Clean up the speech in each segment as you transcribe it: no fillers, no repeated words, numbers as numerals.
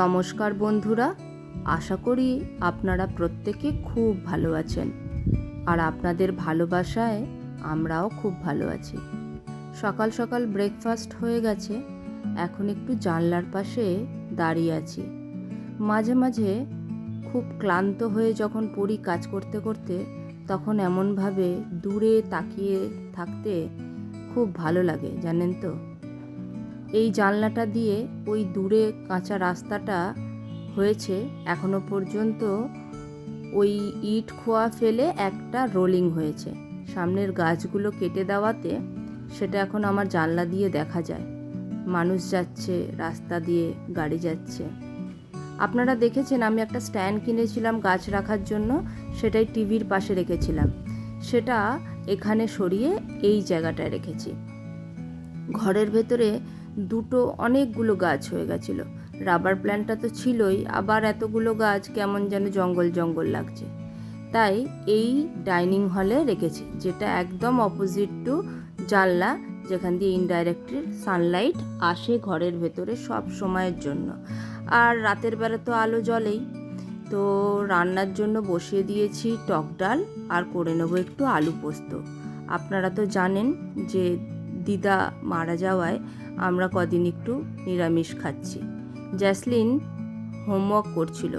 নমস্কার বন্ধুরা, আশা করি আপনারা প্রত্যেকে খুব ভালো আছেন। আর আপনাদের ভালোবাসায় আমরাও খুব ভালো আছি। সকাল সকাল ব্রেকফাস্ট হয়ে গেছে, এখন একটু জানলার পাশে দাঁড়িয়ে আছি। মাঝে মাঝে খুব ক্লান্ত হয়ে যখন পড়ি কাজ করতে করতে, তখন এমনভাবে দূরে তাকিয়ে থাকতে খুব ভালো লাগে, জানেন তো। এই জানলাটা দিয়ে ওই দূরে কাঁচা রাস্তাটা হয়েছে, এখনো পর্যন্ত ওই ইট খোয়া ফেলে একটা রোলিং হয়েছে। সামনের গাছগুলো কেটে দেওয়াতে সেটা এখন আমার জানলা দিয়ে দেখা যায়। মানুষ যাচ্ছে, রাস্তা দিয়ে গাড়ি যাচ্ছে। আপনারা দেখেছেন আমি একটা স্ট্যান্ড কিনেছিলাম গাছ রাখার জন্য, সেটাই টিভির পাশে রেখেছিলাম। সেটা এখানে সরিয়ে এই জায়গাটায় রেখেছি। ঘরের ভেতরে অনেকগুলো গাছ হয়ে গেছিল। রাবার প্ল্যান্টটা তো ছিলই, আবার এতগুলো গাছ কেমন যেন জঙ্গল জঙ্গল লাগছে। তাই এই ডাইনিং হলে রেখেছি, যেটা একদম অপোজিট টু জানলা, যেখান দিয়ে ইনডাইরেক্টলি সানলাইট আসে ঘরের ভেতরে সব সময়ের জন্য। আর রাতের বেলা তো আলো জ্বলেই। তো রান্নার জন্য বসিয়ে দিয়েছি টক ডাল, আর করে নেবো একটু আলু পোস্ত। আপনারা তো জানেন যে দিদা মারা যাওয়ায় আমরা কদিন একটু নিরামিষ খাচ্ছি। জ্যাসলিন হোমওয়ার্ক করছিল,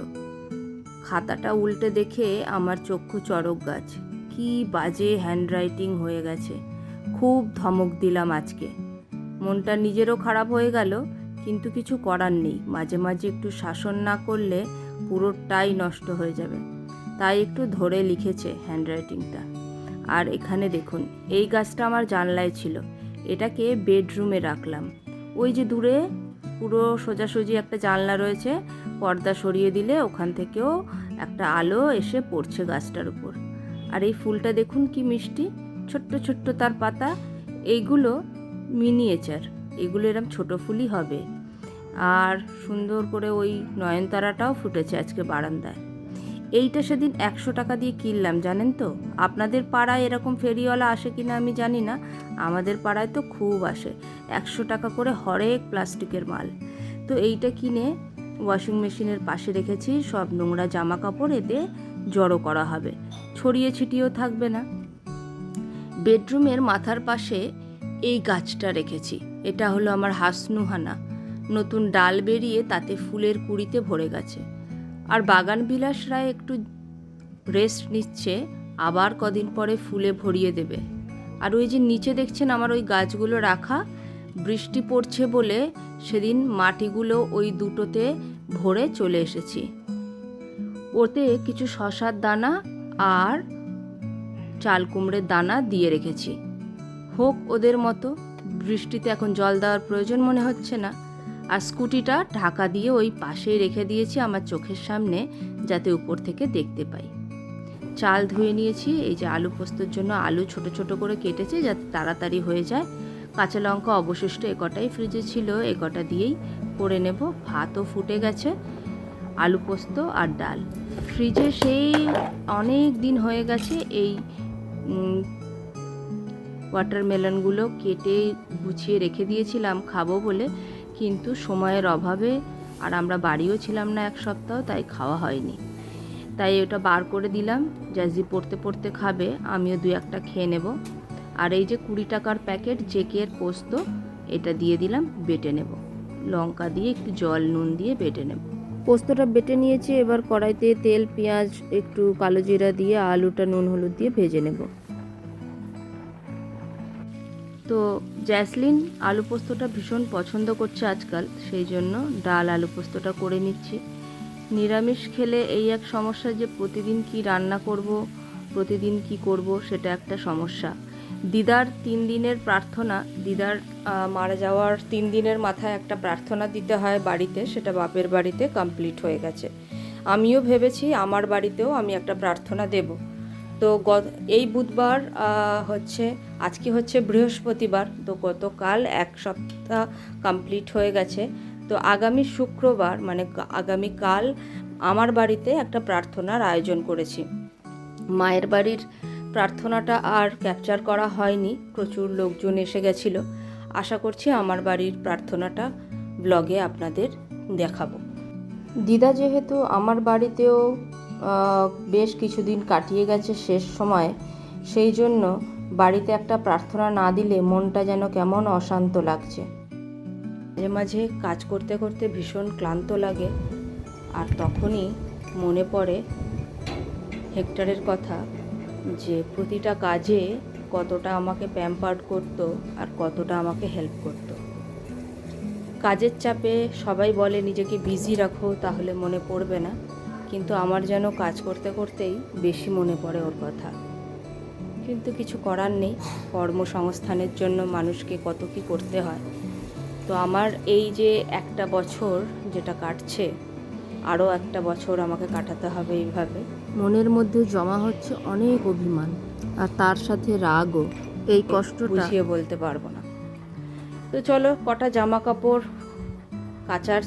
খাতাটা উল্টে দেখে আমার চক্ষু চড়ক গাছ। কি বাজে হ্যান্ডরাইটিং হয়ে গেছে। খুব ধমক দিলাম আজকে। মনটা নিজেরও খারাপ হয়ে গেল, কিন্তু কিছু করার নেই। মাঝে মাঝে একটু শাসন না করলে পুরোটাই নষ্ট হয়ে যাবে। তাই একটু ধরে লিখেছে হ্যান্ডরাইটিংটা। আর এখানে দেখুন, এই গাছটা আমার জানলায় ছিল, এটাকে বেডরুমে রাখলাম। ওই যে দূরে পুরো সোজাসুজি একটা জানলা রয়েছে, পর্দা সরিয়ে দিলে ওখান থেকেও একটা আলো এসে পড়ছে গাছটার উপর। আর এই ফুলটা দেখুন কি মিষ্টি, ছোট্ট ছোট্ট তার পাতা। এইগুলো মিনিয়েচার, এগুলো এরকম ছোট ফুলই হবে। আর সুন্দর করে ওই নয়নতারাটাও ফুটেছে আজকে বারান্দায়। এইটা সেদিন 100 টাকা দিয়ে কিনলাম, জানেন তো। আপনাদের পাড়ায় এরকম ফেরিওয়ালা আসে কিনা আমি জানি না, আমাদের পাড়ায় তো খুব আসে। 100 টাকা করে হরেক প্লাস্টিকের মাল। তো এইটা কিনে ওয়াশিং মেশিনের পাশে রেখেছি। সব নোংরা জামা কাপড় এতে জড়ো করা হবে, ছড়িয়ে ছিটিয়েও থাকবে না। বেডরুমের মাথার পাশে এই গাছটা রেখেছি, এটা হলো আমার হাসনুহানা। নতুন ডাল বেরিয়ে তাতে ফুলের কুঁড়িতে ভরে গেছে। আর বাগান বিলাসরা একটু রেস্ট নিচ্ছে, আবার কদিন পরে ফুলে ভরিয়ে দেবে। আর ওই যে নিচে দেখছেন আমার ওই গাছগুলো রাখা, বৃষ্টি পড়ছে বলে সেদিন মাটিগুলো ওই দুটোতে ভরে চলে এসেছি। ওতে কিছু শশার দানা আর চাল কুমড়ের দানা দিয়ে রেখেছি। হোক ওদের মতো, বৃষ্টিতে এখন জল দেওয়ার প্রয়োজন মনে হচ্ছে না। আর স্কুটিটা ঢাকা দিয়ে ওই পাশেই রেখে দিয়েছি আমার চোখের সামনে, যাতে উপর থেকে দেখতে পাই। চাল ধুয়ে নিয়েছি, এই যে আলু পোস্তর জন্য আলু ছোট ছোট করে কেটেছি যাতে তাড়াতাড়ি হয়ে যায়। কাঁচা লঙ্কা অবশিষ্ট একটাই ফ্রিজে ছিল, একটা দিয়েই করে নেব। ভাতও ফুটে গেছে, আলু পোস্ত আর ডাল ফ্রিজে সেই অনেক দিন হয়ে গেছে। এই ওয়াটারমেলনগুলো কেটে গুছিয়ে রেখে দিয়েছিলাম খাবো বলে, কিন্তু সময়ের অভাবে, আর আমরা বাড়িও ছিলাম না 1 সপ্তাহ, তাই খাওয়া হয়নি। তাই ওটা বার করে দিলাম, জাজি পড়তে পড়তে খাবে, আমিও 2-1টা খেয়ে নেব। আর এই যে 20 টাকার প্যাকেট জেকের পোস্ত, এটা দিয়ে দিলাম, বেটে নেব। লঙ্কা দিয়ে একটু জল নুন দিয়ে বেটে নেব। পোস্তটা বেটে নিয়েছি, এবার কড়াইতে তেল পেঁয়াজ একটু কালো জিরা দিয়ে আলুটা নুন হলুদ দিয়ে ভেজে নেব। তো জ্যাসলিন আলু পোস্তটা ভীষণ পছন্দ করছে আজকাল, সেই জন্য ডাল আলু পোস্তটা করে নিচ্ছি। নিরামিষ খেলে এই এক সমস্যা যে প্রতিদিন কি রান্না করব, প্রতিদিন কি করব, সেটা একটা সমস্যা। দিদার 3 দিনের প্রার্থনা, দিদার মারা যাওয়ার 3 দিনের মাথায় একটা প্রার্থনা দিতে হয় বাড়িতে, সেটা বাপের বাড়িতে কমপ্লিট হয়ে গেছে। আমিও ভেবেছি আমার বাড়িতেও আমি একটা প্রার্থনা দেব। তো এই বুধবার আজকে হচ্ছে বৃহস্পতিবার, তো গতকাল 1 সপ্তাহ কমপ্লিট হয়ে গেছে। তো আগামী শুক্রবার মানে আগামীকাল আমার বাড়িতে একটা প্রার্থনার আয়োজন করেছি। মায়ের বাড়ির প্রার্থনাটা আর ক্যাপচার করা হয়নি, প্রচুর লোকজন এসে গেছিলো। আশা করছি আমার বাড়ির প্রার্থনাটা ব্লগে আপনাদের দেখাবো। দিদা যেহেতু আমার বাড়িতেও বেশ কিছুদিন কাটিয়ে গেছে শেষ সময়, সেই জন্য বাড়িতে একটা প্রার্থনা না দিলে মনটা যেন কেমন অশান্ত লাগছে। মাঝে মাঝে কাজ করতে করতে ভীষণ ক্লান্ত লাগে, আর তখনই মনে পড়ে হেক্টরের কথা, যে প্রতিটা কাজে কতটা আমাকে প্যাম্পার্ড করতো আর কতটা আমাকে হেল্প করতো। কাজের চাপে সবাই বলে নিজেকে বিজি রাখো, তাহলে মনে পড়বে না, কিন্তু আমার যেন কাজ করতে করতেই বেশি মনে পড়ে ওর কথা। কিন্তু কিছু করার নেই, কর্মসংস্থানের জন্য মানুষকে কত কী করতে হয়। তো আমার এই যে একটা বছর যেটা কাটছে, আরও একটা বছর আমাকে কাটাতে হবে এইভাবে। মনের মধ্যে জমা হচ্ছে অনেক অভিমান, আর তার সাথে রাগও। এই কষ্টটা বুঝিয়ে বলতে পারবো না। তো চলো, কটা জামা কাপড় কাচার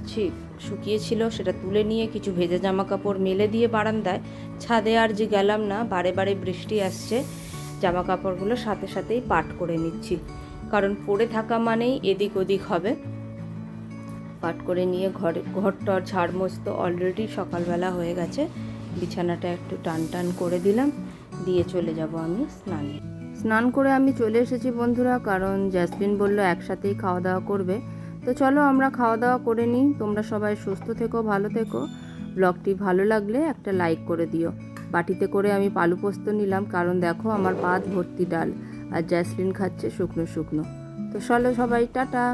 শুকিয়েছিল সেটা তুলে নিয়ে কিছু ভেজা জামা কাপড় মেলে দিয়ে বারান্দায়, ছাদে আর যে গেলাম না, বারে বারে বৃষ্টি আসছে, জামা কাপড়গুলো সাথে সাথেই পাট করে নিচ্ছি, কারণ পড়ে থাকা মানেই এদিক ওদিক হবে। পাট করে নিয়ে ঘরটর ঝাড়মোছ তো অলরেডি সকালবেলা হয়ে গেছে, বিছানাটা একটু টান টান করে দিলাম, দিয়ে চলে যাব আমি স্নানে। স্নান করে আমি চলে এসেছি বন্ধুরা, কারণ জ্যাসমিন বলল একসাথেই খাওয়া দাওয়া করবে। তো চলো আমরা খাওয়া দাওয়া করে নিই। তোমরা সবাই সুস্থ থেকো, ভালো থেকো। ব্লগটি ভালো লাগলে একটা লাইক করে দিও। বাটিতে করে আমি পালু পোস্ত নিলাম, কারণ দেখো আমার পাত ভর্তি ডাল, আর জ্যাসমিন খাচ্ছে শুকনো শুকনো। তো চলো সবাই, টাটা।